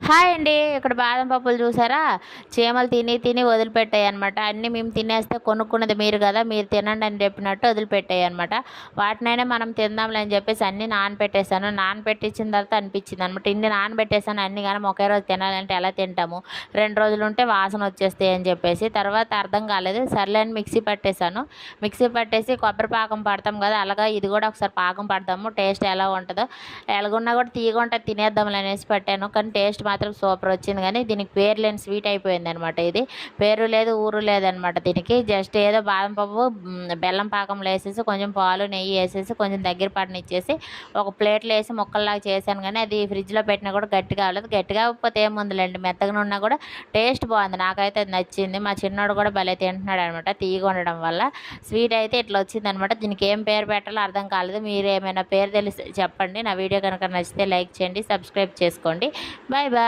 Hi అండి. ఇక్కడ బాదం పప్పులు చూసారా? చీమలు తిని తిని వదిలిపెట్టాయన్నమాట. అన్నీ మేము తినేస్తే కొనుక్కున్నది మీరు కదా! మీరు తినండి అని చెప్పినట్టు వదిలిపెట్టాయన్నమాట. వాటినైనా మనం తిందాంలే అని చెప్పేసి అన్నీ నానబెట్టేసాను. నానబెట్టించిన తర్వాత అనిపించిందనమాట. ఇన్ని నానబెట్టేసాను అన్నీ గాని ఒకే రోజు తినాలంటే ఎలా తింటాము? 2 రోజులుంటే వాసన వచ్చేస్తాయి అని చెప్పేసి తర్వాత అర్థం కాలేదు. సర్లే అని మిక్సీ పట్టేసాను. మిక్సీ పట్టేసి కొబ్బరి పాకం పడతాం కదా! అలాగా ఇది కూడా ఒకసారి పాకం పడదాము. టేస్ట్ ఎలా ఉంటదో ఎలాగున్నా కూడా తీయగుంటది తినేద్దాంలే అనేసి పట్టాను. కానీ టేస్ట్ మాత్రం సూపర్ వచ్చింది. కానీ దీనికి పేరు లేని స్వీట్ అయిపోయిందనమాట ఇది. పేరు లేదు, ఊరు లేదనమాట దీనికి. జస్ట్ ఏదో బాదం పప్పు, బెల్లం పాకంలో వేసేసి కొంచెం పాలు, నెయ్యి వేసేసి కొంచెం దగ్గర పడనిచ్చేసి ఒక ప్లేట్లో వేసి ముక్కల్లాగా చేశాను. కానీ అది ఫ్రిడ్జ్లో పెట్టినా కూడా గట్టిగా అవ్వలేదు. గట్టిగా అవ్వకపోతే ఏముందిలేండి, మెత్తగా ఉన్నా కూడా టేస్ట్ బాగుంది. నాకైతే అది నచ్చింది. మా చిన్నోడు కూడా భలే తింటున్నాడు అనమాట తీయగా ఉండడం వల్ల. స్వీట్ అయితే ఇట్లా వచ్చిందనమాట. దీనికి ఏం పేరు పెట్టాలో అర్థం కాలేదు. మీరు ఏమైనా పేరు తెలిస్తే చెప్పండి. నా వీడియో కనుక నచ్చితే లైక్ చేయండి, సబ్స్క్రైబ్ చేసుకోండి. Bye bye.